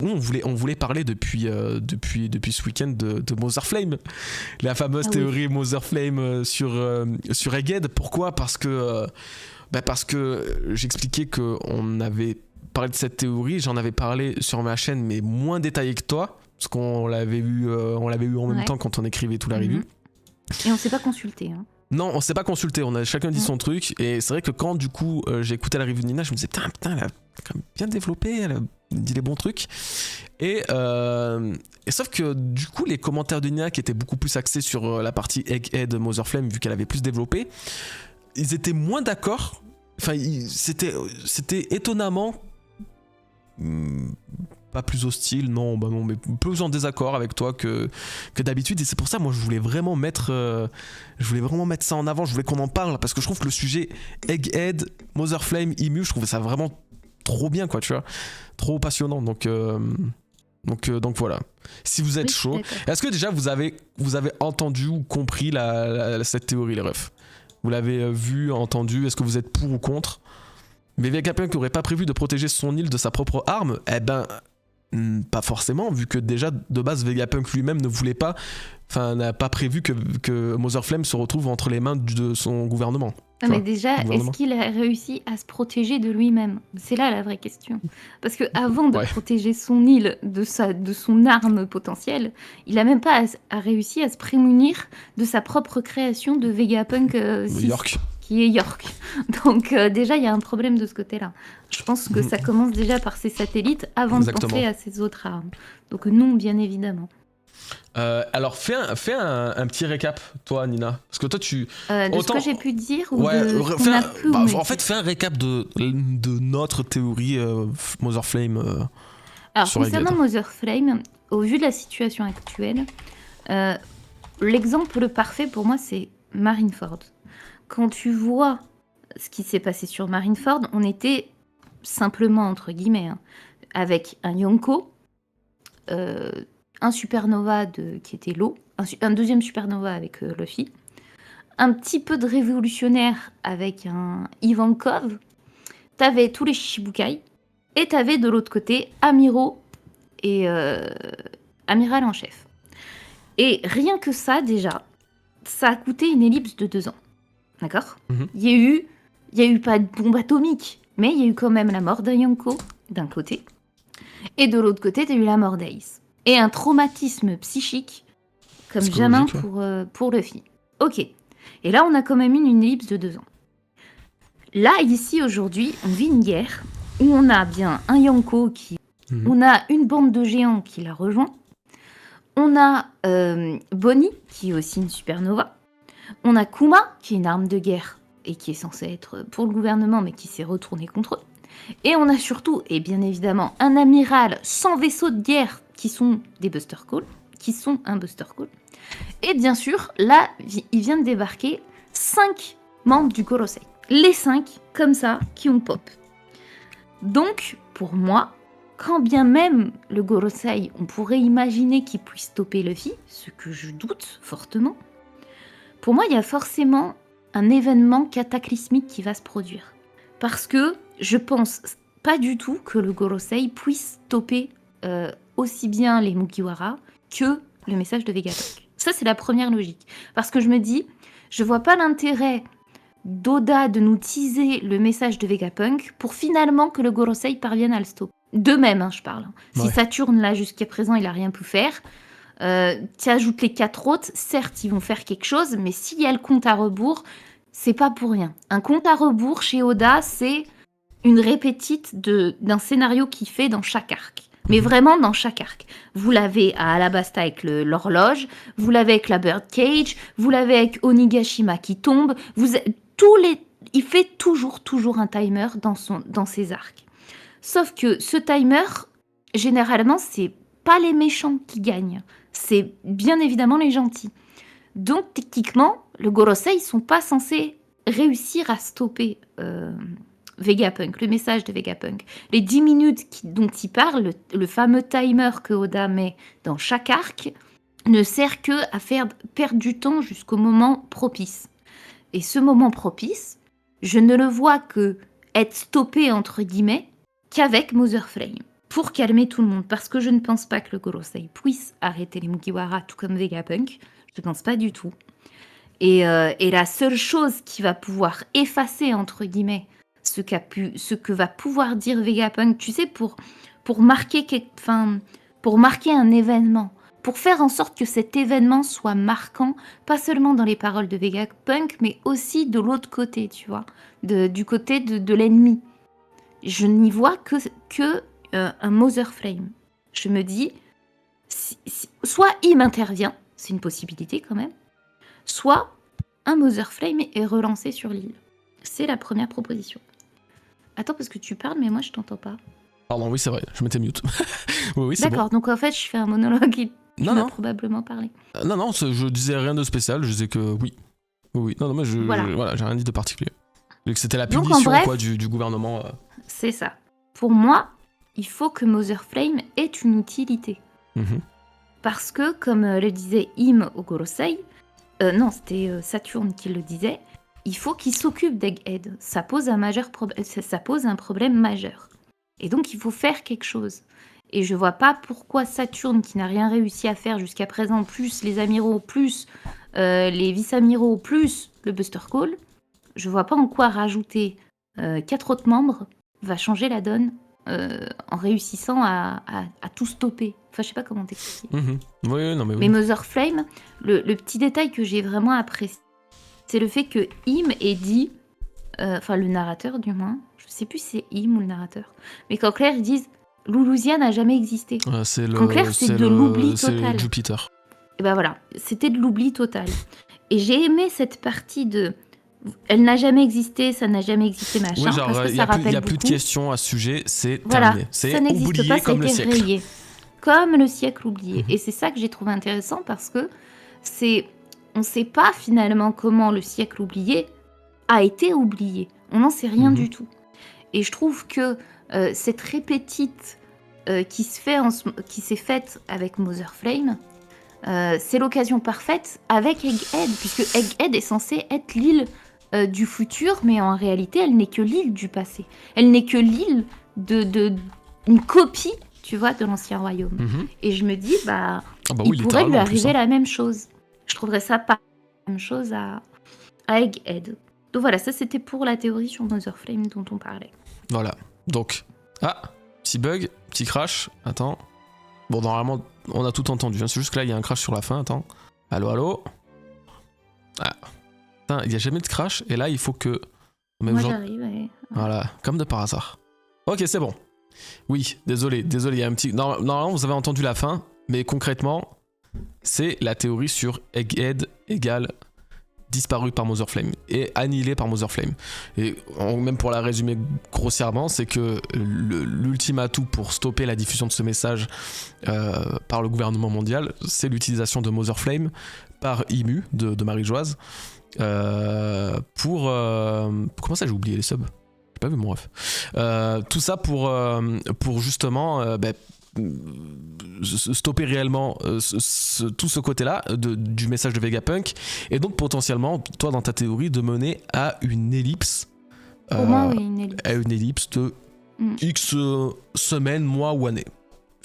On voulait parler depuis ce week-end de Mother Flame, la fameuse théorie Mother Flame sur Egghead. Pourquoi ? Parce que j'expliquais qu'on avait parlé de cette théorie, j'en avais parlé sur ma chaîne, mais moins détaillé que toi, parce qu'on l'avait eu en même temps quand on écrivait toute la review. Et on s'est pas consulté. Hein. Non, on s'est pas consulté, on a chacun dit son truc, et c'est vrai que quand du coup j'ai écouté la review de Nina, je me disais putain, elle a quand même bien développé, elle a dit les bons trucs. Et sauf que du coup les commentaires de Nina qui étaient beaucoup plus axés sur la partie Egghead Mother Flame, vu qu'elle avait plus développé, ils étaient moins d'accord. Enfin, c'était étonnamment pas plus hostile, non, mais plus en désaccord avec toi que d'habitude. Et c'est pour ça, moi, je voulais vraiment mettre ça en avant. Je voulais qu'on en parle parce que je trouve que le sujet Egghead, Mother Flame, Emu, je trouvais ça vraiment trop bien, quoi, tu vois, trop passionnant. Donc voilà. Si vous êtes chaud, est-ce que déjà vous avez entendu ou compris cette théorie, les refs ? Vous l'avez vu, entendu ? Est-ce que vous êtes pour ou contre ? Mais Vegapunk n'aurait pas prévu de protéger son île de sa propre arme ? Eh ben, pas forcément, vu que déjà de base Vegapunk lui-même ne voulait pas, enfin n'a pas prévu que Mother Flame se retrouve entre les mains de son gouvernement. Non, mais déjà, est-ce qu'il a réussi à se protéger de lui-même ? C'est là la vraie question. Parce que avant de protéger son île de son arme potentielle, il a même pas réussi à se prémunir de sa propre création de Vegapunk 6. York. Qui est York. Donc déjà, il y a un problème de ce côté-là. Je pense que ça commence déjà par ses satellites avant de penser à ses autres armes. Donc non, bien évidemment. Alors fais un petit récap, toi, Nina. Parce que toi, tu... de ce que j'ai pu dire ou de ce qu'on a pu en fait, fais un récap de notre théorie Mother Flame Alors, sur concernant Mother Flame, au vu de la situation actuelle, l'exemple parfait pour moi, c'est Marineford. Quand tu vois ce qui s'est passé sur Marineford, on était simplement, entre guillemets, avec un Yonko, un supernova qui était l'eau, un deuxième supernova avec Luffy, un petit peu de révolutionnaire avec un Ivankov, t'avais tous les Shichibukai, et t'avais de l'autre côté Amiro et Amiral en chef. Et rien que ça, déjà, ça a coûté une ellipse de 2 ans. D'accord ? Il y a eu pas de bombe atomique, mais il y a eu quand même la mort d'un Yonko, d'un côté, et de l'autre côté, t'as eu la mort d'Ace. Et un traumatisme psychique comme jamais pour Luffy. Ok. Et là, on a quand même eu une ellipse de 2 ans. Là, ici, aujourd'hui, on vit une guerre où on a bien un Yonko on a une bande de géants qui la rejoint. On a Bonnie, qui est aussi une supernova. On a Kuma, qui est une arme de guerre et qui est censée être pour le gouvernement, mais qui s'est retournée contre eux. Et on a surtout, et bien évidemment, un amiral sans vaisseau de guerre qui sont des Buster Call, qui sont un Buster Call. Et bien sûr, là, il vient de débarquer 5 membres du Gorosei. Les 5, comme ça, qui ont pop. Donc, pour moi, quand bien même le Gorosei, on pourrait imaginer qu'il puisse stopper Luffy, ce que je doute fortement, pour moi, il y a forcément un événement cataclysmique qui va se produire. Parce que je pense pas du tout que le Gorosei puisse stopper aussi bien les Mugiwara que le message de Vegapunk. Ça, c'est la première logique. Parce que je me dis, je vois pas l'intérêt d'Oda de nous teaser le message de Vegapunk pour finalement que le Gorosei parvienne à le stopper. De même, je parle. Ouais. Si Saturne, là, jusqu'à présent, il a rien pu faire, tu ajoutes les 4 autres, certes, ils vont faire quelque chose, mais s'il y a le compte à rebours, c'est pas pour rien. Un compte à rebours chez Oda, c'est une répétite d'un scénario qu'il fait dans chaque arc. Mais vraiment dans chaque arc. Vous l'avez à Alabasta avec l'horloge, vous l'avez avec la Birdcage, vous l'avez avec Onigashima qui tombe, il fait toujours un timer dans ses arcs. Sauf que ce timer, généralement, c'est pas les méchants qui gagnent, c'est bien évidemment les gentils. Donc techniquement, le Gorosei, ils sont pas censés réussir à stopper Vegapunk, le message de Vegapunk. Les 10 minutes dont il parle, le fameux timer que Oda met dans chaque arc, ne sert que à faire perdre du temps jusqu'au moment propice. Et ce moment propice, je ne le vois que être stoppé, entre guillemets, qu'avec Mother Flame. pour calmer tout le monde. Parce que je ne pense pas que le Gorosei puisse arrêter les Mugiwara, tout comme Vegapunk. Je ne pense pas du tout. Et la seule chose qui va pouvoir effacer, entre guillemets, ce que va pouvoir dire Vegapunk, tu sais, pour marquer un événement, pour faire en sorte que cet événement soit marquant, pas seulement dans les paroles de Vegapunk, mais aussi de l'autre côté, tu vois, du côté de l'ennemi. Je n'y vois que un Mother Flame. Je me dis, soit il m'intervient, c'est une possibilité quand même, soit un Mother Flame est relancé sur l'île. C'est la première proposition. Attends, parce que tu parles, mais moi je t'entends pas. Pardon, oui, c'est vrai, je m'étais mute. oui, c'est D'accord, bon. donc en fait, je fais un monologue et tu Non, m'as non. probablement parlé. Non, je disais rien de spécial, je disais que oui. Oui. Non, mais Voilà. j'ai rien dit de particulier. Et que c'était la Donc, en punition bref, quoi, du gouvernement. C'est ça. Pour moi, il faut que Mother Flame ait une utilité. Mhm. Parce que, comme le disait Im au Gorosei, non, c'était Saturne qui le disait, il faut qu'il s'occupe d'Egghead. Ça pose un problème majeur. Et donc, il faut faire quelque chose. Et je vois pas pourquoi Saturne, qui n'a rien réussi à faire jusqu'à présent, plus les amiraux, plus les vice-amiraux, plus le Buster Call, je vois pas en quoi rajouter 4 autres membres va changer la donne en réussissant à tout stopper. Enfin, je sais pas comment t'expliquer. Mhm. Oui, non, mais oui. Mais Mother Flame, le petit détail que j'ai vraiment apprécié, c'est le fait que Im ait dit, enfin le narrateur du moins, je sais plus si c'est Im ou le narrateur, mais qu'en clair ils disent Loulousia n'a jamais existé. En clair, c'est de l'oubli total. C'est Jupiter. Et ben voilà, c'était de l'oubli total. Et j'ai aimé cette partie de elle n'a jamais existé, ça n'a jamais existé, machin, Oui, genre, parce que il ça rappelle n'y a plus de beaucoup. questions à ce sujet, c'est Voilà, terminé. C'est ça n'existe oublié pas, ça a comme le été siècle. rayé. Comme le siècle oublié. Mhm. Et c'est ça que j'ai trouvé intéressant parce que on ne sait pas finalement comment le siècle oublié a été oublié. On n'en sait rien Mhm. du tout. Et je trouve que cette répétite qui s'est faite avec Mother Flame, c'est l'occasion parfaite avec Egghead, puisque Egghead est censée être l'île du futur, mais en réalité, elle n'est que l'île du passé. Elle n'est que l'île une copie, tu vois, de l'ancien royaume. Mhm. Et je me dis, Ah bah il oui, pourrait lui littéralement, en plus, arriver hein. la même chose. Je trouverais ça pas la même chose à Egghead. Donc voilà, ça c'était pour la théorie sur Mother Flame dont on parlait. Voilà. Donc, petit bug, petit crash. Attends. Bon, normalement, on a tout entendu. Hein. C'est juste que là, il y a un crash sur la fin. Attends. Allô. Ah. Putain, il n'y a jamais de crash. Et là, il faut que... Moi j'arrive et... Voilà, comme de par hasard. Ok, c'est bon. Oui, désolé, il y a un petit... Normalement, vous avez entendu la fin, mais concrètement, c'est la théorie sur Egghead égale disparu par Mother Flame et annihilé par Mother Flame. Et même pour la résumer grossièrement, c'est que l'ultime atout pour stopper la diffusion de ce message par le gouvernement mondial, c'est l'utilisation de Mother Flame par Imu de Marie-Joise pour... comment ça, j'ai oublié les subs ? J'ai pas vu mon ref. Tout ça pour justement stopper réellement tout ce côté-là du message de Vegapunk, et donc potentiellement, toi dans ta théorie, de mener à une ellipse. Pour moi, oui, une ellipse. À une ellipse de X semaines, mois ou années.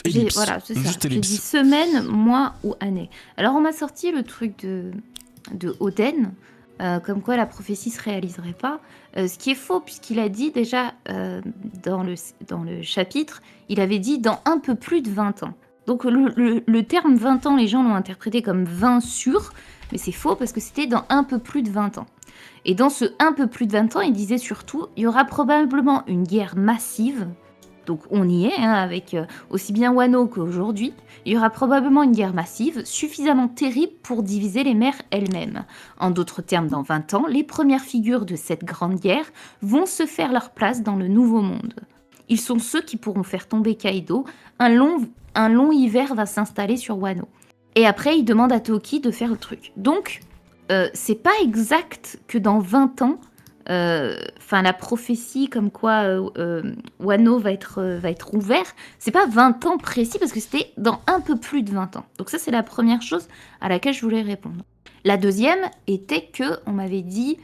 Ellipse. Voilà, c'est juste ça. ellipse. J'ai dit semaine, mois ou année. Alors on m'a sorti le truc de Oden, comme quoi la prophétie se réaliserait pas. Ce qui est faux, puisqu'il a dit déjà dans le chapitre, il avait dit dans un peu plus de 20 ans. Donc le terme 20 ans, les gens l'ont interprété comme 20 sûr, mais c'est faux parce que c'était dans un peu plus de 20 ans. Et dans ce un peu plus de 20 ans, il disait surtout, il y aura probablement une guerre massive. Donc on y est, hein, avec aussi bien Wano qu'aujourd'hui. Il y aura probablement une guerre massive, suffisamment terrible pour diviser les mers elles-mêmes. En d'autres termes, dans 20 ans, les premières figures de cette grande guerre vont se faire leur place dans le nouveau monde. Ils sont ceux qui pourront faire tomber Kaido. Un long hiver va s'installer sur Wano. Et après, il demande à Toki de faire le truc. Donc, c'est pas exact que dans 20 ans, la prophétie comme quoi Wano va être ouvert, c'est pas 20 ans précis parce que c'était dans un peu plus de 20 ans. Donc ça, c'est la première chose à laquelle je voulais répondre. La deuxième était que on m'avait dit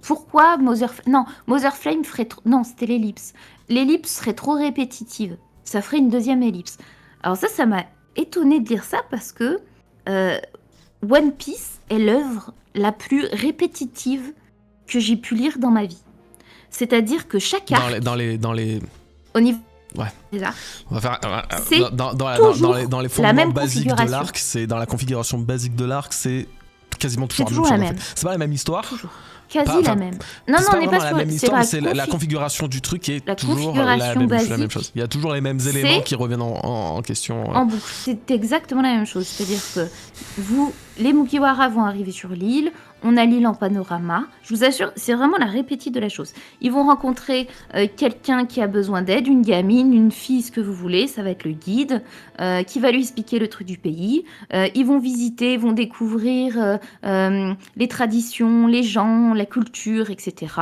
pourquoi Mother Flame ferait non, c'était l'ellipse. l'ellipse serait trop répétitive. Ça ferait une deuxième ellipse. Alors ça m'a étonnée de dire ça parce que One Piece est l'œuvre la plus répétitive que j'ai pu lire dans ma vie. C'est-à-dire que chaque arc... Dans les... Au niveau Ouais. des arcs, On va faire c'est dans les la fondements même basiques de configuration. l'arc, c'est dans la configuration basique de l'arc, c'est quasiment C'est toujours toujours la la même chose. même. En fait. C'est pas la même histoire. Toujours. Quasi Pas- enfin, la même. Non, c'est on n'est vraiment pas la sur même c'est histoire, mais c'est la la configuration du truc qui est la toujours configuration la basique. même chose. Il y a toujours les mêmes C'est- éléments qui reviennent en question. en boucle. C'est exactement la même chose. C'est-à-dire que les Mugiwara vont arriver sur l'île, on a l'île en panorama. Je vous assure, c'est vraiment la répétition de la chose. Ils vont rencontrer quelqu'un qui a besoin d'aide, une gamine, une fille, ce que vous voulez, ça va être le guide, qui va lui expliquer le truc du pays. Ils vont visiter, vont découvrir les traditions, les gens, la culture, etc.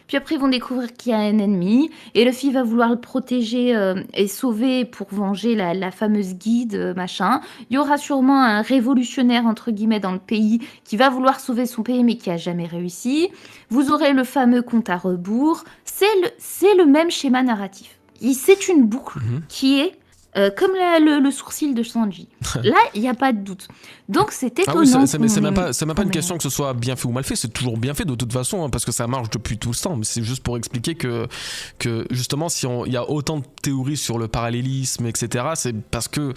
Puis après, ils vont découvrir qu'il y a un ennemi, et Luffy va vouloir le protéger et sauver pour venger la fameuse guide, machin. Il y aura sûrement un révolutionnaire, entre guillemets, dans le pays qui va vouloir sauver son pays mais qui a jamais réussi. Vous aurez le fameux compte à rebours. C'est le même schéma narratif. C'est une boucle qui est comme le sourcil de Sanji. Là, il n'y a pas de doute. Donc, c'est étonnant. Ah oui, c'est même pas qu'on une ait- question que ce soit bien fait ou mal fait, c'est toujours bien fait de toute façon, hein, parce que ça marche depuis tout le temps. Mais c'est juste pour expliquer que justement, il y a autant de théories sur le parallélisme, etc., c'est parce que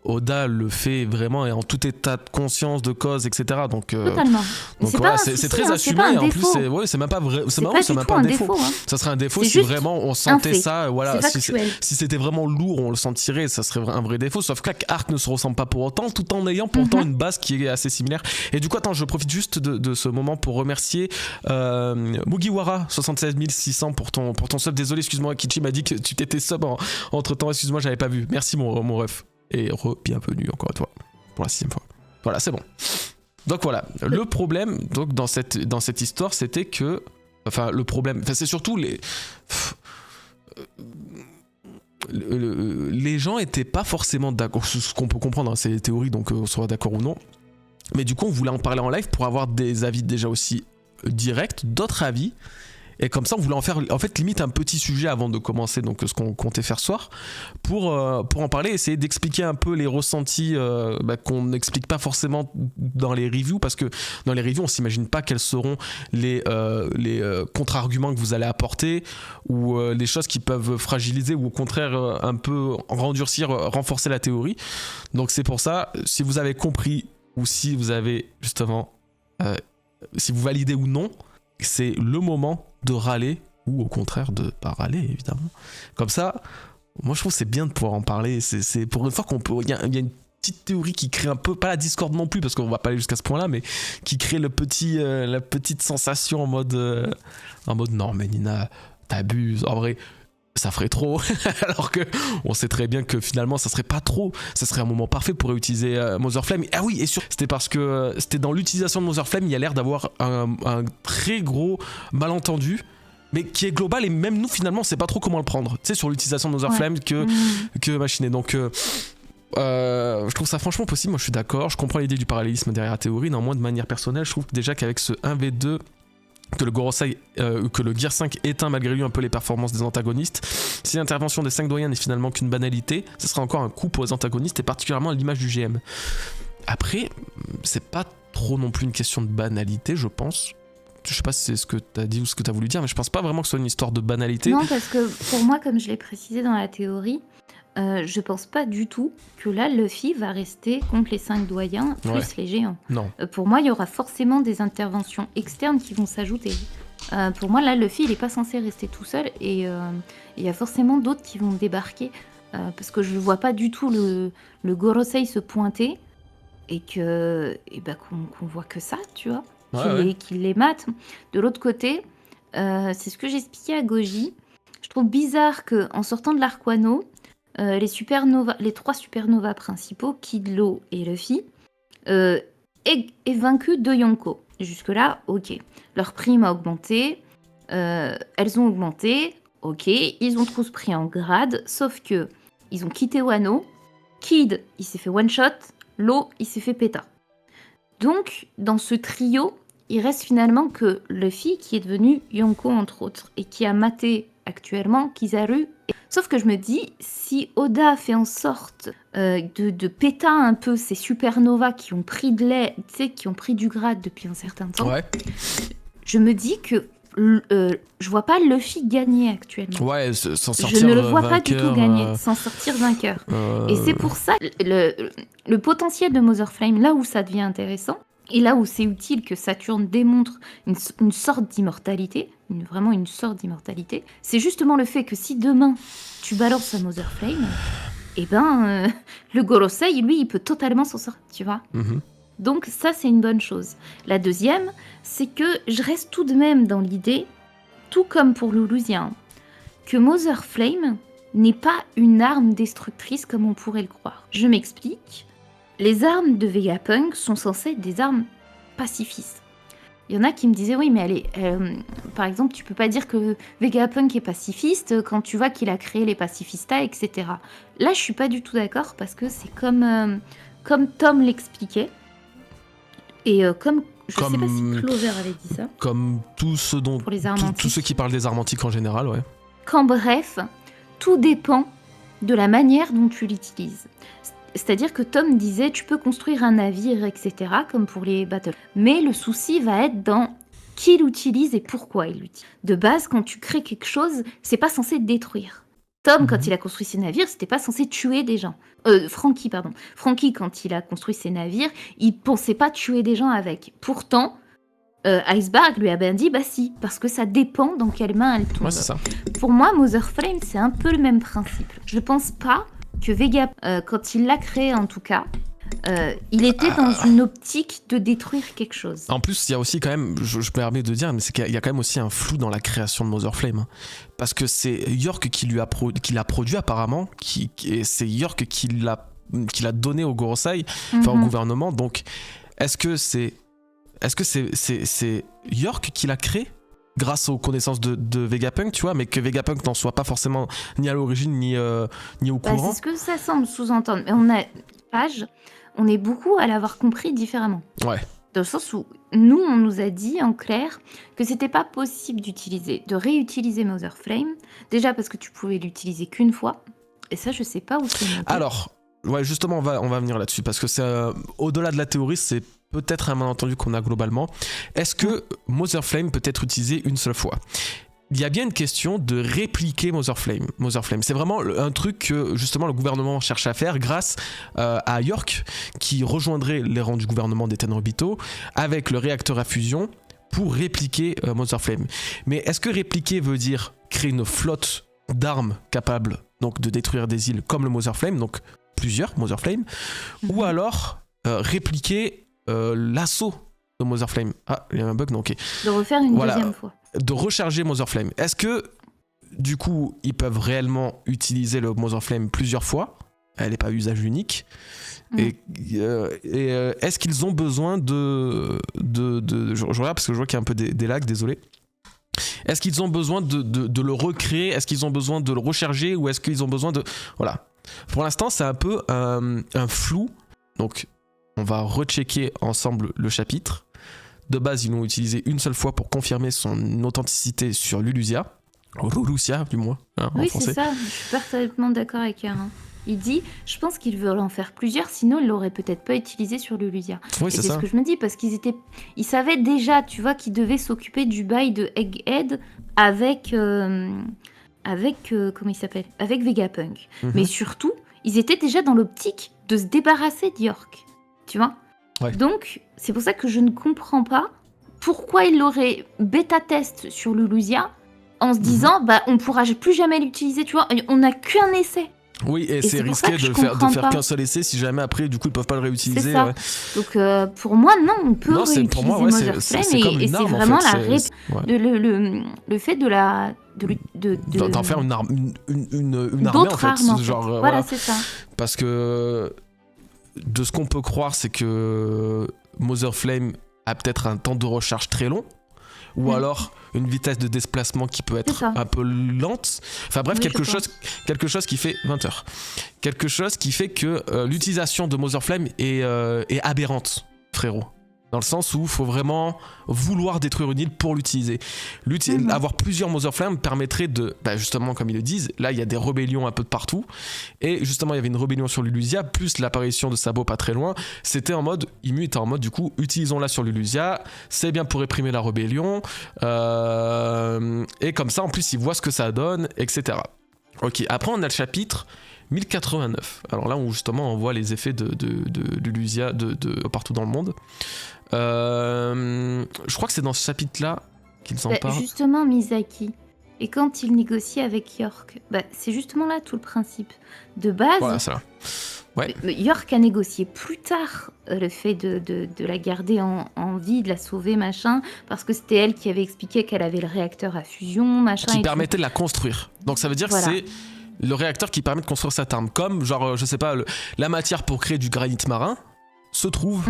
Oda le fait vraiment et en tout état de conscience, de cause, etc. Donc, Totalement. Mais donc c'est voilà, pas un c'est souci, très hein, c'est assumé. pas un Et en plus, défaut. c'est même pas vrai. C'est C'est marrant, pas c'est du même tout pas un un défaut. défaut. Hein. Ça serait un défaut C'est si juste vraiment on un sentait fait. ça. Voilà, C'est si factuel. c'était vraiment lourd, on le sentirait, ça serait un vrai défaut. Sauf que chaque arc ne se ressemble pas pour autant, tout en ayant pourtant une base qui est assez similaire. Et du coup, attends, je profite juste de ce moment pour remercier Mugiwara 76 600 pour ton sub. Désolé, excuse-moi, Kichi m'a dit que tu t'étais sub entre temps. Excuse-moi, j'avais pas vu. Merci mon ref. Et bienvenue encore à toi pour la 6e fois. Voilà, c'est bon. Donc voilà, le problème donc dans cette histoire, c'était que, enfin le problème, c'est surtout les gens étaient pas forcément d'accord, ce qu'on peut comprendre, hein, c'est les théories, donc on soit d'accord ou non. Mais du coup, on voulait en parler en live pour avoir des avis déjà aussi directs, d'autres avis. Et comme ça, on voulait en faire, en fait, limite un petit sujet avant de commencer, donc ce qu'on comptait faire ce soir, pour en parler, essayer d'expliquer un peu les ressentis qu'on n'explique pas forcément dans les reviews, parce que dans les reviews, on s'imagine pas quels seront les contre-arguments que vous allez apporter, ou les choses qui peuvent fragiliser, ou au contraire un peu endurcir, renforcer la théorie. Donc c'est pour ça, si vous avez compris, ou si vous avez justement, si vous validez ou non, c'est le moment de râler, ou au contraire de pas râler, évidemment. Comme ça, moi je trouve que c'est bien de pouvoir en parler. C'est pour une fois qu'on peut. Il y a une petite théorie qui crée un peu, pas la discorde non plus, parce qu'on va pas aller jusqu'à ce point-là, mais qui crée la petite sensation en mode non, mais Nina, t'abuses. En vrai, ça ferait trop, alors que on sait très bien que finalement ça serait pas trop, ça serait un moment parfait pour réutiliser Mother Flame. Ah oui, et c'était parce que c'était dans l'utilisation de Mother Flame, il y a l'air d'avoir un très gros malentendu, mais qui est global, et même nous finalement on sait pas trop comment le prendre, tu sais, sur l'utilisation de Mother Flame que Machiné. Donc je trouve ça franchement possible, moi je suis d'accord, je comprends l'idée du parallélisme derrière la théorie. Néanmoins, de manière personnelle, je trouve déjà qu'avec ce 1v2, que le Gorosei, que le Gear 5 éteint malgré lui un peu les performances des antagonistes. Si l'intervention des 5 doyens n'est finalement qu'une banalité, ce sera encore un coup pour les antagonistes, et particulièrement à l'image du GM. Après, c'est pas trop non plus une question de banalité, je pense. Je sais pas si c'est ce que t'as dit ou ce que t'as voulu dire, mais je pense pas vraiment que ce soit une histoire de banalité. Non, parce que pour moi, comme je l'ai précisé dans la théorie, je pense pas du tout que là, Luffy va rester contre les 5 doyens plus les géants. Non. Pour moi, il y aura forcément des interventions externes qui vont s'ajouter. Pour moi, là, Luffy, il est pas censé rester tout seul, et il y a forcément d'autres qui vont débarquer, parce que je vois pas du tout le Gorosei se pointer, et qu'on voit que ça, tu vois, qu'il les mate. De l'autre côté, c'est ce que j'expliquais à Goji. Je trouve bizarre qu'en sortant de l'arc Wano, les 3 supernovas principaux, Kid, Law et Luffy, aient vaincu 2 Yonko. Jusque-là, ok. Leur prime a augmenté, elles ont augmenté, ok. Ils ont tous pris en grade, sauf que ils ont quitté Wano. Kid, il s'est fait one-shot, Law, il s'est fait péta. Donc, dans ce trio, il reste finalement que Luffy, qui est devenu Yonko, entre autres, et qui a maté actuellement Kizaru. Sauf que je me dis, si Oda fait en sorte de péter un peu ces supernovas qui ont pris qui ont pris du grade depuis un certain temps, je me dis que je vois pas Luffy gagner actuellement. Ouais, s'en sortir Je ne le vois pas vainqueur, du tout gagner, s'en sortir vainqueur. Et c'est pour ça le potentiel de Mother Flame, là où ça devient intéressant, et là où c'est utile que Saturne démontre une sorte d'immortalité, vraiment une sorte d'immortalité, c'est justement le fait que si demain tu balances à Mother Flame, le Gorosei, lui, il peut totalement s'en sortir, tu vois. Donc ça, c'est une bonne chose. La deuxième, c'est que je reste tout de même dans l'idée, tout comme pour Lulusia, que Mother Flame n'est pas une arme destructrice comme on pourrait le croire. Je m'explique. Les armes de Vegapunk sont censées être des armes pacifistes. Il y en a qui me disaient, oui, mais par exemple, tu peux pas dire que Vegapunk est pacifiste quand tu vois qu'il a créé les pacifistas, etc. Là, je suis pas du tout d'accord parce que c'est comme Tom l'expliquait. Et comme je sais pas si Clover avait dit ça. Comme tous ceux qui parlent des armes antiques en général, ouais. Qu'en bref, tout dépend de la manière dont tu l'utilises. C'est-à-dire que Tom disait, tu peux construire un navire, etc., comme pour les battles. Mais le souci va être dans qui l'utilise et pourquoi il l'utilise. De base, quand tu crées quelque chose, c'est pas censé détruire. Tom, quand il a construit ses navires, c'était pas censé tuer des gens. Franky, quand il a construit ses navires, il pensait pas tuer des gens avec. Pourtant, Iceberg lui a bien dit, bah si, parce que ça dépend dans quelle main elle tombe. Ouais, c'est ça. Pour moi, Mother Flame, c'est un peu le même principe. Je pense pas que Vega, quand il l'a créé en tout cas, il était dans une optique de détruire quelque chose. En plus, il y a aussi quand même, je me permets de dire, mais c'est qu'il y a quand même aussi un flou dans la création de Mother Flame. Hein, parce que c'est York qui l'a produit apparemment, et c'est York qui l'a donné au Gorosei, au gouvernement. Donc, est-ce que c'est York qui l'a créé grâce aux connaissances de Vegapunk, tu vois, mais que Vegapunk n'en soit pas forcément ni à l'origine ni au courant. C'est ce que ça semble sous-entendre. Mais on est beaucoup à l'avoir compris différemment. Ouais. Dans le sens où nous, on nous a dit en clair que c'était pas possible de réutiliser Mother Flame. Déjà parce que tu pouvais l'utiliser qu'une fois. Et ça, je sais pas où c'est noté. Alors, ouais, justement, on va venir là-dessus parce que c'est au-delà de la théorie, c'est peut-être un malentendu qu'on a globalement. Est-ce que Mother Flame peut être utilisé une seule fois ? Il y a bien une question de répliquer Mother Flame. C'est vraiment un truc que justement le gouvernement cherche à faire grâce à York qui rejoindrait les rangs du gouvernement des Tenryubito avec le réacteur à fusion pour répliquer Mother Flame. Mais est-ce que répliquer veut dire créer une flotte d'armes capables donc de détruire des îles comme le Mother Flame, donc plusieurs Mother Flame, ou alors répliquer l'assaut de Mother Flame. Ah, il y a un bug, non, ok. De refaire une deuxième fois. De recharger Mother Flame. Est-ce que, du coup, ils peuvent réellement utiliser le Mother Flame plusieurs fois ? Elle n'est pas à usage unique. Et est-ce qu'ils ont besoin je regarde parce que je vois qu'il y a un peu des lags, désolé. Est-ce qu'ils ont besoin de le recréer ? Est-ce qu'ils ont besoin de le recharger ? Ou est-ce qu'ils ont besoin de... Voilà. Pour l'instant, c'est un peu un flou. Donc, on va rechecker ensemble le chapitre. De base, ils l'ont utilisé une seule fois pour confirmer son authenticité sur Lulusia. Lulusia, du moins, hein, oui, en français. Oui, c'est ça. Je suis parfaitement d'accord avec Aaron. Il dit, je pense qu'ils veulent en faire plusieurs, sinon ils l'auraient peut-être pas utilisé sur Lulusia. Oui, c'est ça. Ce que je me dis, parce ils savaient déjà, tu vois, qu'ils devaient s'occuper du bail de Egghead avec comment il s'appelle ? Avec Vegapunk. Mais surtout, ils étaient déjà dans l'optique de se débarrasser d'York. Tu vois ? Ouais. Donc, c'est pour ça que je ne comprends pas pourquoi il l'aurait bêta-test sur Lulusia en se disant, on pourra plus jamais l'utiliser, tu vois, on n'a qu'un essai. Oui, et c'est risqué de faire qu'un seul essai si jamais après, du coup, ils peuvent pas le réutiliser. C'est ça. Ouais. Donc, pour moi, non, on peut réutiliser pour moi, Mother Flame et c'est vraiment le fait d'en faire une arme, une armée, d'autres en fait. Armes, Genre, voilà, c'est ça. Parce que de ce qu'on peut croire, c'est que Mother Flame a peut-être un temps de recharge très long, ou alors une vitesse de déplacement qui peut être un peu lente. Enfin bref, quelque chose qui fait 20 heures. Quelque chose qui fait que l'utilisation de Mother Flame est aberrante, frérot. Dans le sens où il faut vraiment vouloir détruire une île pour l'utiliser. Avoir plusieurs Mother Flame permettrait de, justement comme ils le disent, là il y a des rébellions un peu de partout, et justement il y avait une rébellion sur l'Illusia, plus l'apparition de Sabo pas très loin, c'était en mode, Imu était en mode du coup, utilisons-la sur l'Illusia, c'est bien pour réprimer la rébellion, et comme ça en plus ils voient ce que ça donne, etc. Ok, après on a le chapitre 1089. Alors là où justement on voit les effets de l'Illusia de partout dans le monde. Je crois que c'est dans ce chapitre-là qu'ils en parlent. Justement, Misaki. Et quand il négocie avec York, c'est justement là tout le principe. De base, voilà, c'est là. Ouais. York a négocié plus tard le fait de la garder en vie, de la sauver, machin, parce que c'était elle qui avait expliqué qu'elle avait le réacteur à fusion, machin. Qui permettait de la construire. Donc ça veut dire que c'est le réacteur qui permet de construire cette arme. Comme, genre, je sais pas, la matière pour créer du granit marin se trouve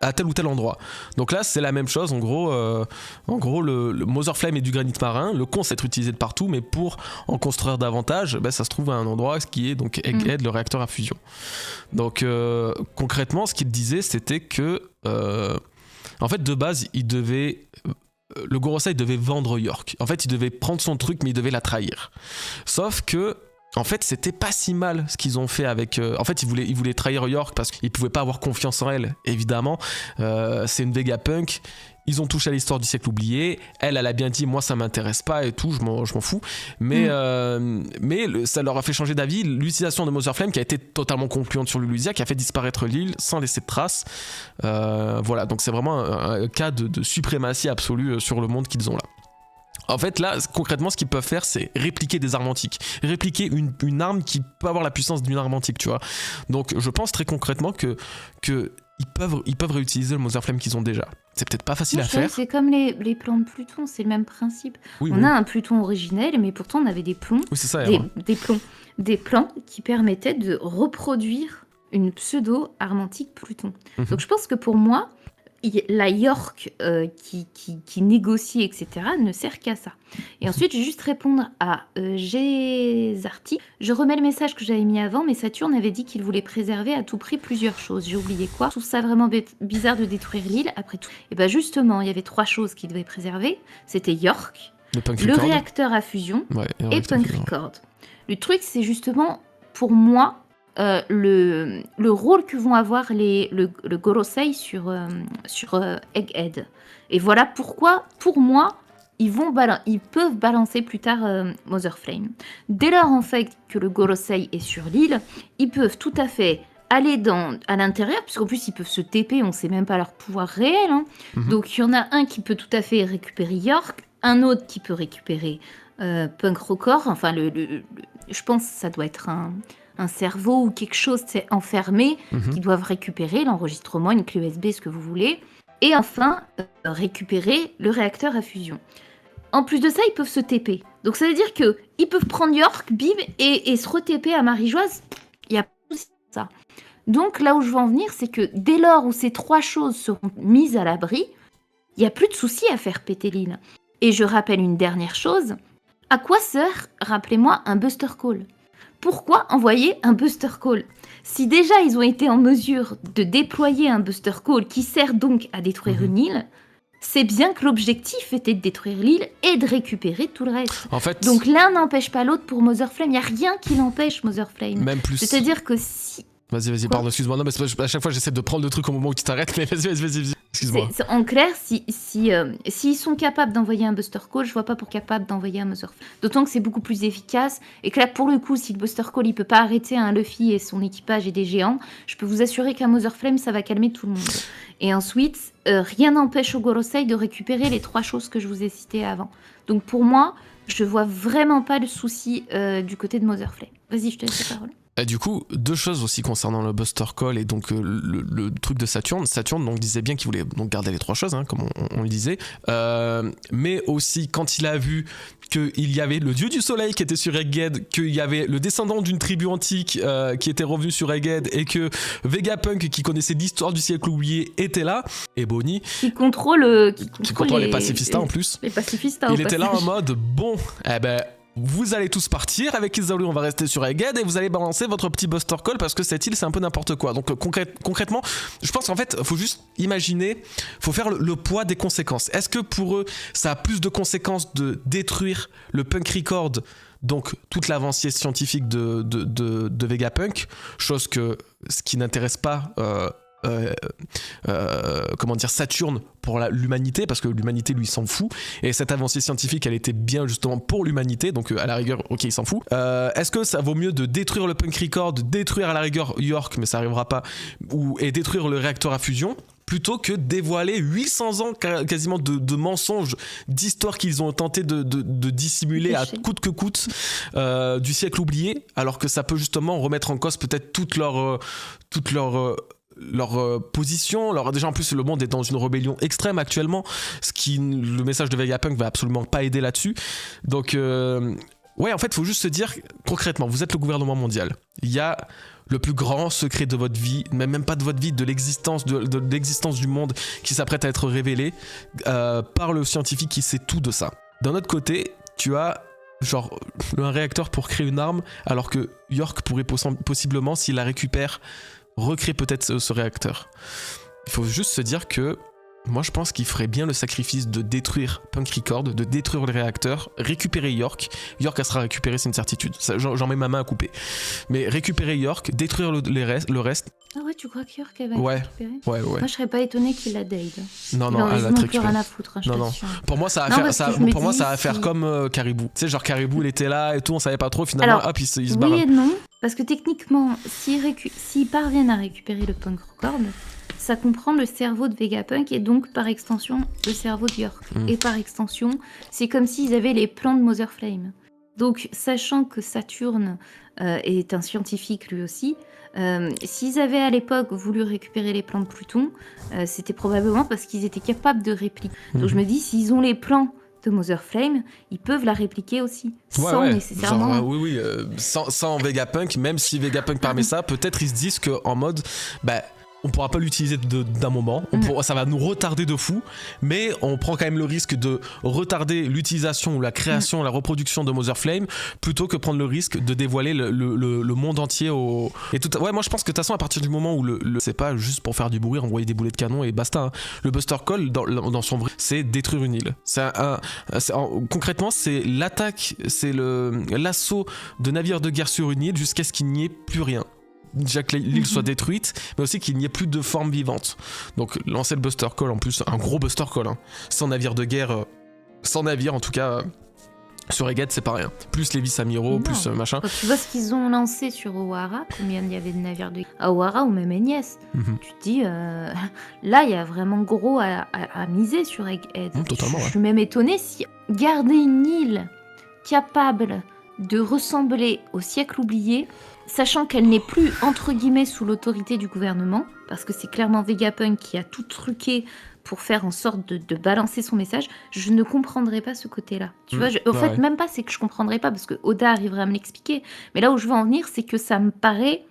à tel ou tel endroit. Donc là, c'est la même chose. En gros, le Mother Flame est du granit marin. Le con, c'est être utilisé de partout, mais pour en construire davantage, ça se trouve à un endroit qui est donc Egghead, le réacteur à fusion. Donc, concrètement, ce qu'il disait, c'était que, en fait, de base, le Gorosei devait vendre York. En fait, il devait prendre son truc, mais il devait la trahir. Sauf que, en fait, c'était pas si mal ce qu'ils ont fait avec... En fait, ils voulaient trahir York parce qu'ils pouvaient pas avoir confiance en elle, évidemment. C'est une Vegapunk. Ils ont touché à l'histoire du siècle oublié. Elle a bien dit, moi, ça m'intéresse pas et tout, je m'en fous. Mais ça leur a fait changer d'avis. L'utilisation de Mother Flame qui a été totalement concluante sur l'Illusia, qui a fait disparaître l'île sans laisser de traces. Voilà, donc c'est vraiment un cas de suprématie absolue sur le monde qu'ils ont là. En fait, là, concrètement, ce qu'ils peuvent faire, c'est répliquer des armes antiques. Répliquer une arme qui peut avoir la puissance d'une arme antique, tu vois. Donc, je pense très concrètement que ils peuvent réutiliser le Mother Flame qu'ils ont déjà. C'est peut-être pas facile à faire. C'est comme les plans de Pluton, c'est le même principe. On a un Pluton originel, mais pourtant on avait des plombs, des plans qui permettaient de reproduire une pseudo-arme antique Pluton. Donc, je pense que pour moi, la York qui négocie, etc., ne sert qu'à ça. Et ensuite, je vais juste répondre à Gézarty. Je remets le message que j'avais mis avant, mais Saturne avait dit qu'il voulait préserver à tout prix plusieurs choses. J'ai oublié quoi. Je trouve ça vraiment bizarre de détruire l'île, après tout. Et justement, il y avait 3 choses qu'il devait préserver. C'était York, le réacteur à fusion et Punk Record. Le truc, c'est justement, pour moi, le rôle que vont avoir le Gorosei sur Egghead. Et voilà pourquoi, pour moi, ils peuvent balancer plus tard Mother Flame. Dès lors, en fait, que le Gorosei est sur l'île, ils peuvent tout à fait aller à l'intérieur, puisqu'en plus, ils peuvent se TP, on ne sait même pas leur pouvoir réel. Donc, il y en a un qui peut tout à fait récupérer York, un autre qui peut récupérer Punk Record. Enfin, je pense que ça doit être un cerveau ou quelque chose enfermé qu'ils doivent récupérer, l'enregistrement, une clé USB, ce que vous voulez. Et enfin, récupérer le réacteur à fusion. En plus de ça, ils peuvent se TP. Donc ça veut dire qu'ils peuvent prendre York, bim, et se re-TP à Marie-Joise. Il n'y a pas de ça. Donc là où je veux en venir, c'est que dès lors où ces 3 choses seront mises à l'abri, il n'y a plus de souci à faire péter l'île. Et je rappelle une dernière chose. À quoi sert, rappelez-moi, un Buster Call ? Pourquoi envoyer un Buster Call ? Si déjà ils ont été en mesure de déployer un Buster Call qui sert donc à détruire une île, c'est bien que l'objectif était de détruire l'île et de récupérer tout le reste. En fait, donc l'un n'empêche pas l'autre pour Mother Flame. Il n'y a rien qui l'empêche, Mother Flame. Même plus. C'est-à-dire que si... Vas-y, pardon, excuse-moi. Non, mais à chaque fois, j'essaie de prendre le truc au moment où tu t'arrêtes, mais vas-y. Excuse-moi. En clair, s'ils sont capables d'envoyer un Buster Call, je vois pas pour capable d'envoyer un Mother Flame. D'autant que c'est beaucoup plus efficace. Et que là, pour le coup, si le Buster Call, il peut pas arrêter un Luffy et son équipage et des géants, je peux vous assurer qu'un Mother Flame, ça va calmer tout le monde. Et ensuite, rien n'empêche au Gorosei de récupérer les 3 choses que je vous ai citées avant. Donc pour moi, je vois vraiment pas de souci du côté de Mother Flame. Vas-y, je te laisse la parole. Et du coup, 2 choses aussi concernant le Buster Call et donc le truc de Saturne. Saturne donc disait bien qu'il voulait donc garder les 3 choses, comme on le disait. Mais aussi quand il a vu qu'il y avait le dieu du soleil qui était sur Egghead, qu'il y avait le descendant d'une tribu antique qui était revenu sur Egghead et que Vegapunk qui connaissait l'histoire du siècle oublié était là, et Bonnie qui contrôle les pacifistas en plus. Les pacifistas. Il était là en mode bon, vous allez tous partir, avec Kizaru on va rester sur Egghead et vous allez balancer votre petit Buster Call parce que cette île c'est un peu n'importe quoi. Donc concrètement, je pense qu'en fait faut juste imaginer, faut faire le poids des conséquences. Est-ce que pour eux ça a plus de conséquences de détruire le Punk Record, donc toute l'avancée scientifique de Vegapunk, chose que ce qui n'intéresse pas Saturne pour l'humanité, parce que l'humanité lui s'en fout, et cette avancée scientifique elle était bien justement pour l'humanité, donc à la rigueur ok il s'en fout. Est-ce que ça vaut mieux de détruire le Punk Record, de détruire à la rigueur York, mais ça arrivera pas, et détruire le réacteur à fusion, plutôt que dévoiler 800 ans quasiment de mensonges, d'histoires qu'ils ont tenté de dissimuler à coûte que coûte du siècle oublié, alors que ça peut justement remettre en cause peut-être toute leur position. Déjà en plus le monde est dans une rébellion extrême actuellement, le message de Vegapunk va absolument pas aider là-dessus. Donc ouais, en fait il faut juste se dire concrètement, vous êtes le gouvernement mondial, il y a le plus grand secret de votre vie, même pas de votre vie, de l'existence de l'existence du monde qui s'apprête à être révélé par le scientifique qui sait tout de ça. D'un autre côté, tu as genre un réacteur pour créer une arme, alors que York pourrait possiblement, s'il la récupère, recréer peut-être ce réacteur. Il faut juste se dire que moi je pense qu'il ferait bien le sacrifice de détruire Punk Record, de détruire le réacteur, récupérer York. York elle sera récupérée, c'est une certitude. J'en mets ma main à couper. Mais récupérer York, détruire le reste. Ah ouais, tu crois que York elle va être récupérée ? Ouais. Moi je serais pas étonnée qu'il la date. Non, elle va être récupérée. Rien à foutre, hein, non. Pour moi ça va faire comme Caribou. Tu sais, genre Caribou il était là et tout, on savait pas trop, finalement hop il se barre. Oui et non, parce que techniquement s'ils parviennent à récupérer le Punk Record, ça comprend le cerveau de Vegapunk et donc par extension le cerveau de York. Et par extension, c'est comme s'ils avaient les plans de Mother Flame. Donc sachant que Saturne est un scientifique lui aussi, s'ils avaient à l'époque voulu récupérer les plans de Pluton, c'était probablement parce qu'ils étaient capables de répliquer. Donc je me dis, s'ils ont les plans de Mother Flame, ils peuvent la répliquer aussi, sans nécessairement... Sans Vegapunk, même si Vegapunk permet ça, peut-être ils se disent qu'en mode... on pourra pas l'utiliser d'un moment, ça va nous retarder de fou, mais on prend quand même le risque de retarder l'utilisation ou la création, la reproduction de Mother Flame, plutôt que prendre le risque de dévoiler le monde entier moi je pense que de toute façon à partir du moment où c'est pas juste pour faire du bruit, envoyer des boulets de canon et basta, hein. Le Buster Call dans son vrai, c'est détruire une île. Concrètement c'est l'attaque, c'est l'assaut de navires de guerre sur une île jusqu'à ce qu'il n'y ait plus rien. Déjà que l'île soit détruite, mais aussi qu'il n'y ait plus de forme vivante. Donc lancer le Buster Call, en plus un gros Buster Call, hein. Sans navire de guerre, sans navire en tout cas, sur Egghead c'est pas rien. Plus les vice-amiraux, plus machin. Quand tu vois ce qu'ils ont lancé sur Ohara, combien il y avait de navires de guerre à Ohara ou même Agnès, tu te dis, là il y a vraiment gros à miser sur Egghead. Totalement, je suis même étonnée si garder une île capable de ressembler au siècle oublié, sachant qu'elle n'est plus entre guillemets sous l'autorité du gouvernement, parce que c'est clairement Vegapunk qui a tout truqué pour faire en sorte de balancer son message, je ne comprendrais pas ce côté-là. Tu vois, même pas c'est que je comprendrais pas, parce que Oda arriverait à me l'expliquer, mais là où je veux en venir, c'est que ça me paraît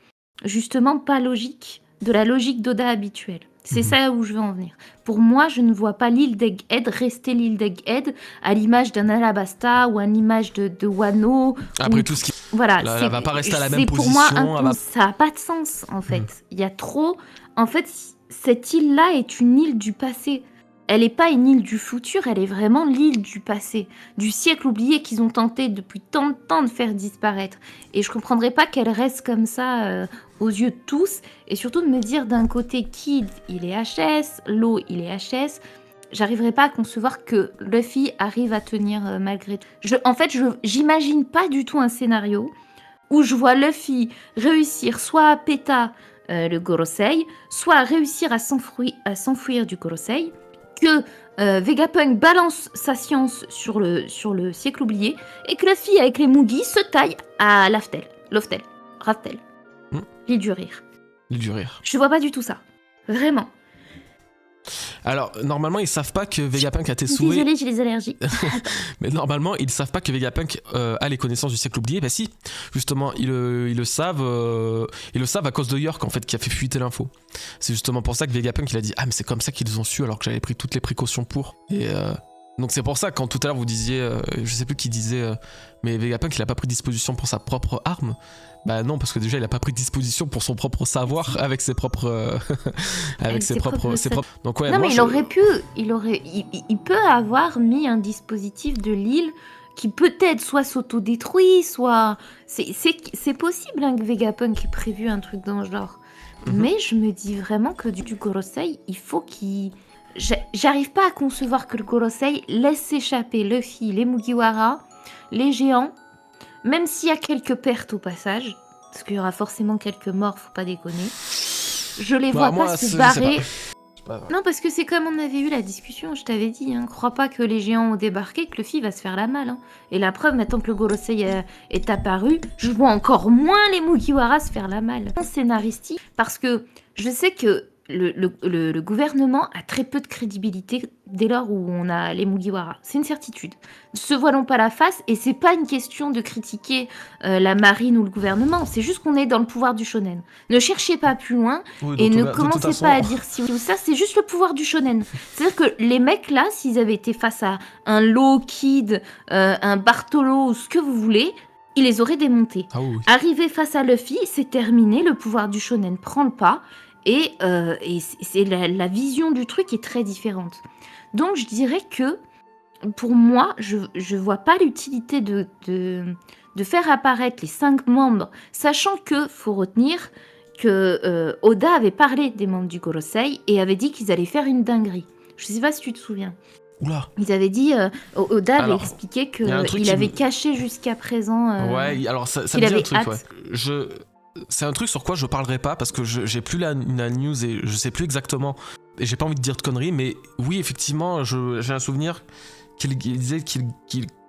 justement pas logique, de la logique d'Oda habituelle. C'est ça où je veux en venir. Pour moi, je ne vois pas l'île d'Egghead rester l'île d'Egghead à l'image d'un Alabasta ou à l'image de Wano. Après tout ce qui... Voilà, elle va pas rester à la même position. Pour moi, ça n'a pas de sens, en fait. Il y a trop... En fait, cette île-là est une île du passé. Elle n'est pas une île du futur, elle est vraiment l'île du passé, du siècle oublié qu'ils ont tenté depuis tant de temps de faire disparaître. Et je ne comprendrais pas qu'elle reste comme ça aux yeux de tous, et surtout de me dire d'un côté Kid, il est HS, Law, il est HS. J'arriverais pas à concevoir que Luffy arrive à tenir malgré tout. J'imagine pas du tout un scénario où je vois Luffy réussir soit à péter le Gorosei, soit à réussir à s'enfuir du Gorosei, que Vegapunk balance sa science sur le siècle oublié, et que Luffy avec les Mugi se taille à Raftel. L'île du rire. Je vois pas du tout ça. Vraiment. Alors, normalement, ils savent pas que Vegapunk a Tessué... Désolée, j'ai les allergies. Mais normalement, ils savent pas que Vegapunk a les connaissances du siècle oublié. Bah si, justement, ils le savent à cause de York, en fait, qui a fait fuiter l'info. C'est justement pour ça que Vegapunk, il a dit « Ah, mais c'est comme ça qu'ils ont su, alors que j'avais pris toutes les précautions pour. » Donc c'est pour ça, quand tout à l'heure vous disiez, je sais plus qui disait, mais Vegapunk il a pas pris disposition pour sa propre arme. Bah non, parce que déjà il a pas pris disposition pour son propre savoir avec ses propres, ses propres. Donc ouais, non, moi mais il peut avoir mis un dispositif de l'île qui peut-être soit s'autodétruit, soit c'est possible hein, que Vegapunk ait prévu un truc dans ce genre. Mais je me dis vraiment que du Gorosei, il faut qu'il j'arrive pas à concevoir que le Gorosei laisse s'échapper Luffy, les Mugiwara, les géants, même s'il y a quelques pertes au passage, parce qu'il y aura forcément quelques morts, faut pas déconner. Je les vois pas se barrer. Non, parce que c'est comme on avait eu la discussion, je t'avais dit, hein, crois pas que les géants ont débarqué, que Luffy va se faire la malle. Hein. Et la preuve, maintenant que le Gorosei est apparu, je vois encore moins les Mugiwara se faire la malle. Scénaristique, parce que je sais que le gouvernement a très peu de crédibilité dès lors où on a les Mugiwara. C'est une certitude. Ne se voilons pas la face, et c'est pas une question de critiquer la marine ou le gouvernement, c'est juste qu'on est dans le pouvoir du shonen. Ne cherchez pas plus loin, et ne commencez pas à dire si ou ça, c'est juste le pouvoir du shonen. C'est-à-dire que les mecs là, s'ils avaient été face à un Law Kid, un Bartolo, ou ce que vous voulez, ils les auraient démontés. Ah oui. Arrivé face à Luffy, c'est terminé, le pouvoir du shonen prend le pas, et c'est la vision du truc est très différente. Donc je dirais que, pour moi, je vois pas l'utilité de faire apparaître les 5 membres, sachant que, faut retenir que Oda avait parlé des membres du Gorosei et avait dit qu'ils allaient faire une dinguerie. Je sais pas si tu te souviens. Oula. Ils avaient dit, Oda avait expliqué qu'il avait caché jusqu'à présent. Ouais, alors ça me dit un truc, ouais. C'est un truc sur quoi je parlerai pas parce que j'ai plus la news et je sais plus exactement. Et j'ai pas envie de dire de conneries, mais oui, effectivement, j'ai un souvenir qu'il disait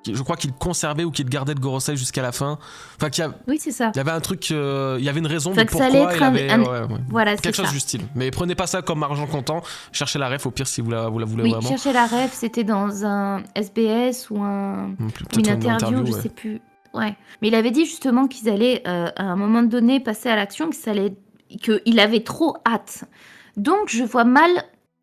je crois qu'il conservait ou qu'il gardait le Gorosei jusqu'à la fin. Enfin, oui, c'est ça. Il y avait un truc, il y avait une raison de que pourquoi ça allait être il avait. Voilà, quelque chose du style. Mais prenez pas ça comme argent comptant. Cherchez la ref au pire si vous la voulez oui, vraiment. Cherchez la ref, c'était dans un SBS ou une interview, je sais plus. Ouais. Mais il avait dit justement qu'ils allaient, à un moment donné, passer à l'action, qu'il avait trop hâte. Donc, je vois mal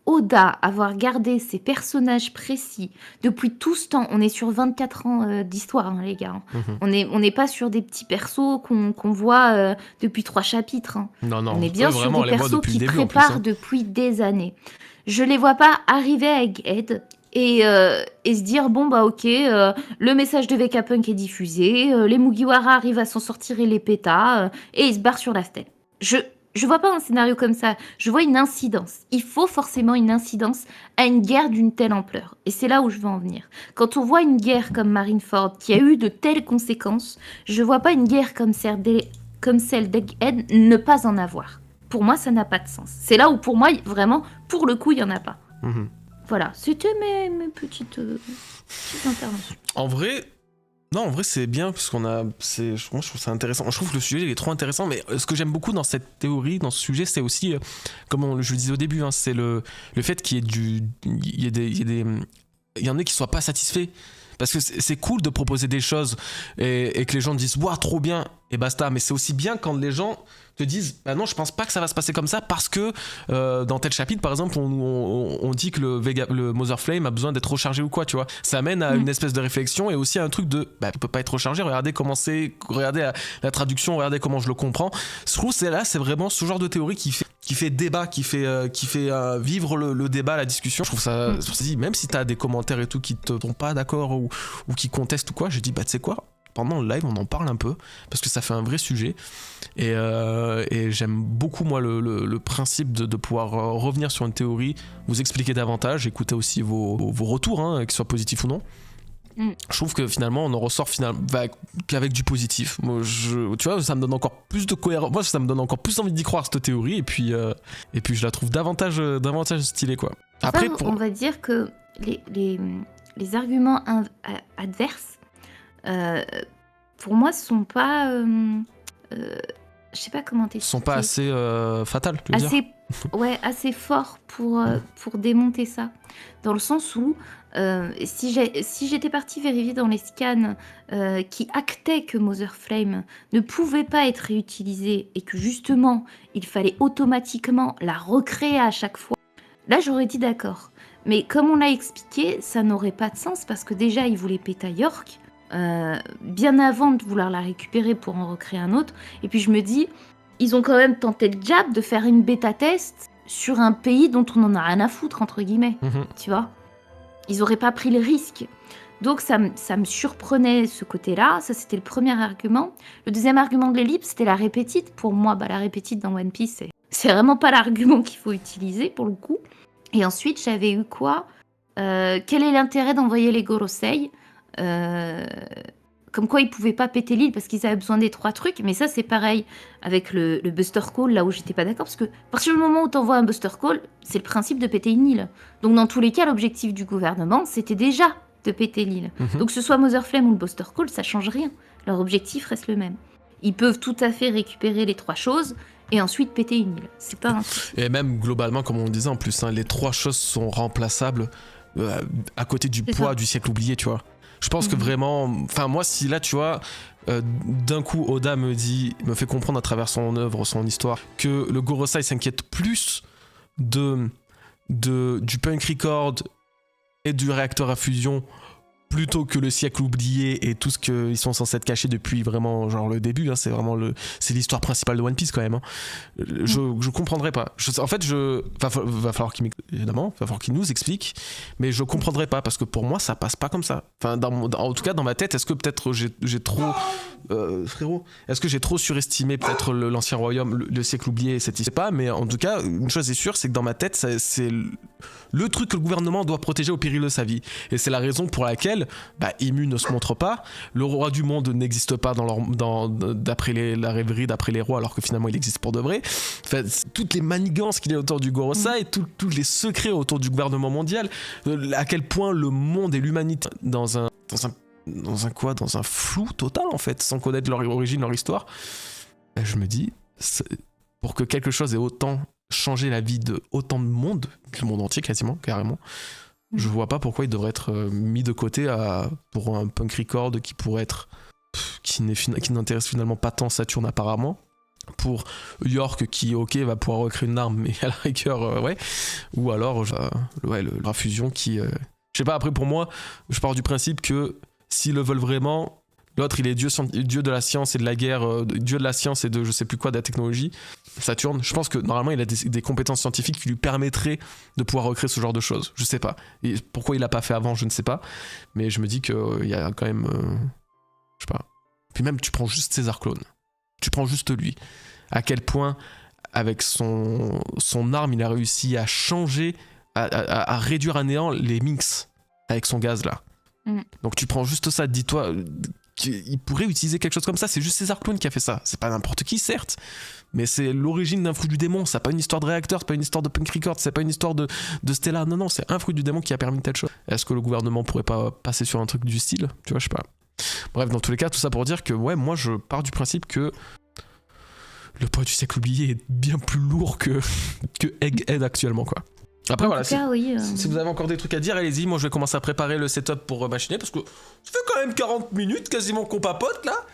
Oda avoir gardé ces personnages précis depuis tout ce temps. On est sur 24 ans d'histoire, hein, les gars. On n'est pas sur des petits persos qu'on voit depuis 3 chapitres. Hein. Non, on est bien sur des persos qui préparent depuis des années. Je les vois pas arriver à Egghead et se dire bon bah ok, le message de Vegapunk est diffusé, les Mugiwara arrivent à s'en sortir et les péta et ils se barrent sur la stèle. Je vois pas un scénario comme ça, je vois une incidence. Il faut forcément une incidence à une guerre d'une telle ampleur. Et c'est là où je veux en venir. Quand on voit une guerre comme Marineford qui a eu de telles conséquences, je vois pas une guerre comme celle d'Egghead ne pas en avoir. Pour moi, ça n'a pas de sens. C'est là où pour moi, vraiment, pour le coup, il y en a pas. Voilà, c'était mes petites interventions. En vrai, c'est bien parce je trouve ça intéressant. Je trouve que le sujet il est trop intéressant, mais ce que j'aime beaucoup dans cette théorie, dans ce sujet, c'est aussi, comme je le disais au début, hein, c'est le fait qu'il y en ait qui soient pas satisfaits. Parce que c'est cool de proposer des choses et que les gens disent waouh, trop bien et basta. Mais c'est aussi bien quand les gens te disent bah non, je pense pas que ça va se passer comme ça parce que dans tel chapitre, par exemple, on dit que le Mother Flame a besoin d'être rechargé ou quoi, tu vois. Ça amène à une espèce de réflexion et aussi à un truc de il peut pas être rechargé. Regardez la traduction, regardez comment je le comprends. Je trouve c'est vraiment ce genre de théorie qui fait débat, qui fait vivre le débat, la discussion. Je trouve ça, même si t'as des commentaires et tout qui te sont pas d'accord ou qui contestent ou quoi, je dis bah tu sais quoi, pendant le live on en parle un peu parce que ça fait un vrai sujet et j'aime beaucoup moi le principe de pouvoir revenir sur une théorie, vous expliquer davantage, écouter aussi vos retours, hein, qu'ils soient positifs ou non. Je trouve que finalement on en ressort qu'avec du positif. Moi, tu vois, ça me donne encore plus de cohérence. Moi, ça me donne encore plus envie d'y croire cette théorie et puis je la trouve davantage stylée quoi. Après, on va dire que les arguments adverses, pour moi, sont pas, je sais pas comment t'expliquer. Sont pas assez fatales, tu veux dire ? Assez fort pour démonter ça. Dans le sens où si j'étais partie vérifier dans les scans qui actaient que Mother Flame ne pouvait pas être réutilisée et que justement il fallait automatiquement la recréer à chaque fois, là j'aurais dit d'accord. Mais comme on l'a expliqué, ça n'aurait pas de sens parce que déjà, ils voulaient Péta York, bien avant de vouloir la récupérer pour en recréer un autre. Et puis je me dis, ils ont quand même tenté le jab de faire une bêta-test sur un pays dont on en a rien à foutre, entre guillemets. Tu vois? Ils auraient pas pris le risque. Donc ça me surprenait ce côté-là. Ça, c'était le premier argument. Le deuxième argument de l'ellipse, c'était la répétite. Pour moi, la répétite dans One Piece, c'est vraiment pas l'argument qu'il faut utiliser, pour le coup. Et ensuite, j'avais eu quoi? Quel est l'intérêt d'envoyer les Gorosei? Comme quoi ils pouvaient pas péter l'île parce qu'ils avaient besoin des 3 trucs. Mais ça, c'est pareil avec le Buster Call, là où j'étais pas d'accord. Parce que à partir du moment où t'envoies un Buster Call, c'est le principe de péter une île. Donc dans tous les cas, l'objectif du gouvernement, c'était déjà de péter l'île. Donc que ce soit Motherflame ou le Buster Call, ça change rien. Leur objectif reste le même. Ils peuvent tout à fait récupérer les 3 choses et ensuite péter une île. C'est pas un... Et même globalement, comme on disait en plus, les 3 choses sont remplaçables à côté du poids du siècle oublié, tu vois. Je pense que vraiment, enfin moi, si là, tu vois, d'un coup, Oda me fait comprendre à travers son œuvre, son histoire, que le Gorosei s'inquiète plus du punk record et du réacteur à fusion plutôt que le siècle oublié et tout ce qu'ils sont censés être cachés depuis vraiment genre le début, hein, c'est l'histoire principale de One Piece quand même, hein. Je comprendrais pas. En fait, va falloir qu'il nous explique, mais je comprendrais pas parce que pour moi ça passe pas comme ça. Enfin, en tout cas dans ma tête, est-ce que peut-être j'ai trop frérot, est-ce que j'ai trop surestimé peut-être l'ancien royaume, le siècle oublié, cette histoire? Je sais pas, mais en tout cas une chose est sûre, c'est que dans ma tête c'est le truc que le gouvernement doit protéger au péril de sa vie, et c'est la raison pour laquelle Imu ne se montre pas, le roi du monde n'existe pas d'après la rêverie, d'après les rois, alors que finalement il existe pour de vrai. Enfin, toutes les manigances qu'il y a autour du Gorosei, tous les secrets autour du gouvernement mondial, à quel point le monde et l'humanité dans un flou total en fait, sans connaître leur origine, leur histoire. Je me dis, pour que quelque chose ait autant changé la vie de autant de monde, le monde entier quasiment, carrément, je vois pas pourquoi il devrait être mis de côté pour un punk record qui pourrait être qui n'intéresse finalement pas tant Saturne apparemment, pour York qui va pouvoir recréer une arme, mais à la rigueur ouais, ou alors la fusion qui je sais pas. Après pour moi, je pars du principe que s'ils le veulent vraiment, l'autre il est dieu de la science et de la guerre, dieu de la science et de je sais plus quoi, de la technologie, Saturne. Je pense que normalement il a des compétences scientifiques qui lui permettraient de pouvoir recréer ce genre de choses. Je sais pas. Et pourquoi il l'a pas fait avant, je ne sais pas. Mais je me dis qu'il y a quand même... je sais pas. Puis même tu prends juste César Clone. Tu prends juste lui. À quel point avec son arme il a réussi à changer, à réduire à néant les Minx avec son gaz là. Donc tu prends juste ça, dis-toi... il pourrait utiliser quelque chose comme ça. C'est juste César Clone qui a fait ça. C'est pas n'importe qui, certes, mais c'est l'origine d'un fruit du démon. C'est pas une histoire de réacteur, c'est pas une histoire de punk record, c'est pas une histoire de Stella. Non, c'est un fruit du démon qui a permis telle chose. Est-ce que le gouvernement pourrait pas passer sur un truc du style? Tu vois, je sais pas. Bref, dans tous les cas, tout ça pour dire que ouais, moi je pars du principe que le poids du siècle oublié est bien plus lourd que Egghead actuellement, quoi. Après, voilà, si vous avez encore des trucs à dire, allez-y. Moi, je vais commencer à préparer le setup pour machiner parce que ça fait quand même 40 minutes quasiment qu'on papote là.